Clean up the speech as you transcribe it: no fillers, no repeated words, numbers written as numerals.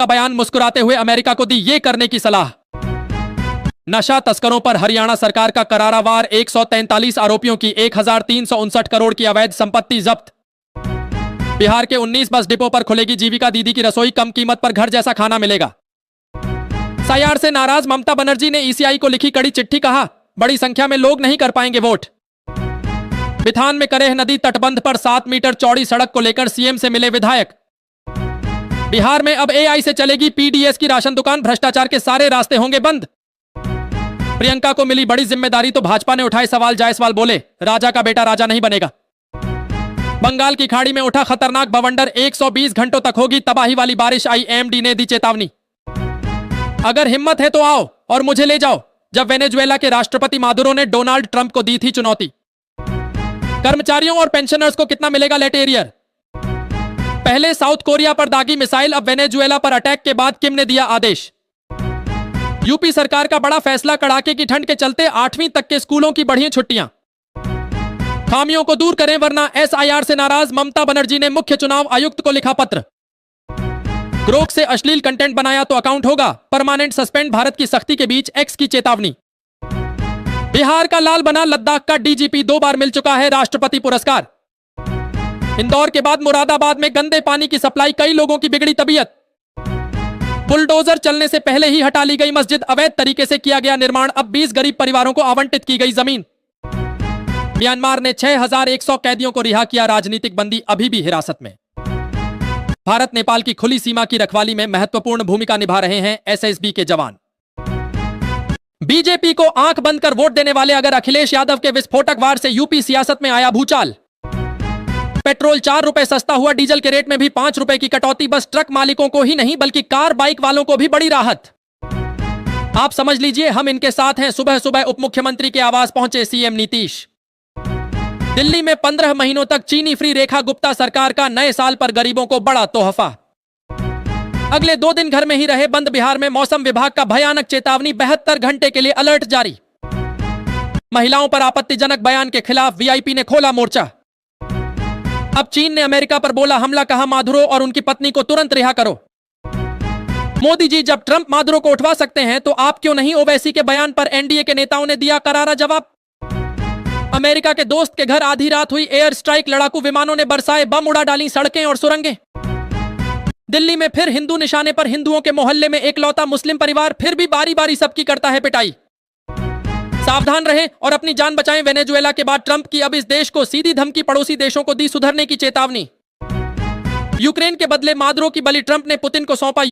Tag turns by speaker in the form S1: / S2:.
S1: का बयान, मुस्कुराते हुए अमेरिका को दी ये करने की सलाह। नशा तस्करों पर हरियाणा सरकार का करारा वार, 143 आरोपियों की 1359 करोड़ की अवैध संपत्ति जब्त। बिहार के 19 बस डिपो पर खुलेगी जीविका दीदी की रसोई, कम कीमत पर घर जैसा खाना मिलेगा। एसआईआर से नाराज ममता बनर्जी ने ईसीआई को लिखी कड़ी चिट्ठी, कहा बड़ी संख्या में लोग नहीं कर पाएंगे वोट। बिथान में करेह नदी तटबंध पर 7 मीटर चौड़ी सड़क को लेकर सीएम से मिले विधायक। बिहार में अब एआई से चलेगी पीडीएस की राशन दुकान, भ्रष्टाचार के सारे रास्ते होंगे बंद। प्रियंका को मिली बड़ी जिम्मेदारी तो भाजपा ने उठाए सवाल, जायसवाल बोले राजा का बेटा राजा नहीं बनेगा। बंगाल की खाड़ी में उठा खतरनाक बवंडर, 120 घंटों तक होगी तबाही वाली बारिश, आईएमडी ने दी चेतावनी। अगर हिम्मत है तो आओ और मुझे ले जाओ, जब वेनेजुएला के राष्ट्रपति मादुरो ने डोनाल्ड ट्रंप को दी थी चुनौती। कर्मचारियों और पेंशनर्स को कितना मिलेगा लेट एरियर? पहले साउथ कोरिया पर दागी मिसाइल, अब वेनेजुएला पर अटैक के बाद किम ने दिया आदेश। यूपी सरकार का बड़ा फैसला, कड़ाके की ठंड के चलते 8वीं तक के स्कूलों की बढ़ी छुट्टियां। खामियों को दूर करें वरना एसआईआर से नाराज ममता बनर्जी ने मुख्य चुनाव आयुक्त को लिखा पत्र। ग्रोक से अश्लील कंटेंट बनाया तो अकाउंट होगा परमानेंट सस्पेंड, भारत की सख्ती के बीच एक्स की चेतावनी। बिहार का लाल बना लद्दाख का डीजीपी, 2 बार मिल चुका है राष्ट्रपति पुरस्कार। इंदौर के बाद मुरादाबाद में गंदे पानी की सप्लाई, कई लोगों की बिगड़ी तबीयत। बुलडोजर चलने से पहले ही हटा ली गई मस्जिद, अवैध तरीके से किया गया निर्माण, अब 20 गरीब परिवारों को आवंटित की गई जमीन। म्यांमार ने 6100 कैदियों को रिहा किया, राजनीतिक बंदी अभी भी हिरासत में। भारत नेपाल की खुली सीमा की रखवाली में महत्वपूर्ण भूमिका निभा रहे हैं एसएसबी के जवान। बीजेपी को आंख बंद कर वोट देने वाले अगर अखिलेश यादव के विस्फोटक वार से यूपी सियासत में आया भूचाल। पेट्रोल 4 रुपए सस्ता हुआ, डीजल के रेट में भी 5 रुपए की कटौती, बस ट्रक मालिकों को ही नहीं बल्कि कार बाइक वालों को भी बड़ी राहत। आप समझ लीजिए हम इनके साथ हैं। सुबह सुबह उप मुख्यमंत्री के आवास पहुंचे सीएम नीतीश। दिल्ली में 15 महीनों तक चीनी फ्री, रेखा गुप्ता सरकार का नए साल पर गरीबों को बड़ा तोहफा। अगले 2 दिन घर में ही रहे बंद, बिहार में मौसम विभाग का भयानक चेतावनी, 72 घंटे के लिए अलर्ट जारी। महिलाओं पर आपत्तिजनक बयान के खिलाफ वीआईपी ने खोला मोर्चा। अब चीन ने अमेरिका पर बोला हमला, कहा मादुरो और उनकी पत्नी को तुरंत रिहा करो। मोदी जी जब ट्रंप मादुरो को उठवा सकते हैं तो आप क्यों नहीं? ओवैसी के बयान पर एनडीए के नेताओं ने दिया करारा जवाब। अमेरिका के दोस्त के घर आधी रात हुई एयर स्ट्राइक, लड़ाकू विमानों ने बरसाए बम, उड़ा डाली सड़कें और सुरंगें। दिल्ली में फिर हिंदू निशाने पर, हिंदुओं के मोहल्ले में एकलौता मुस्लिम परिवार फिर भी बारी बारी सबकी करता है पिटाई। सावधान रहें और अपनी जान बचाएं। वेनेजुएला के बाद ट्रंप की अब इस देश को सीधी धमकी, पड़ोसी देशों को दी सुधरने की चेतावनी। यूक्रेन के बदले मादुरो की बलि, ट्रंप ने पुतिन को सौंपा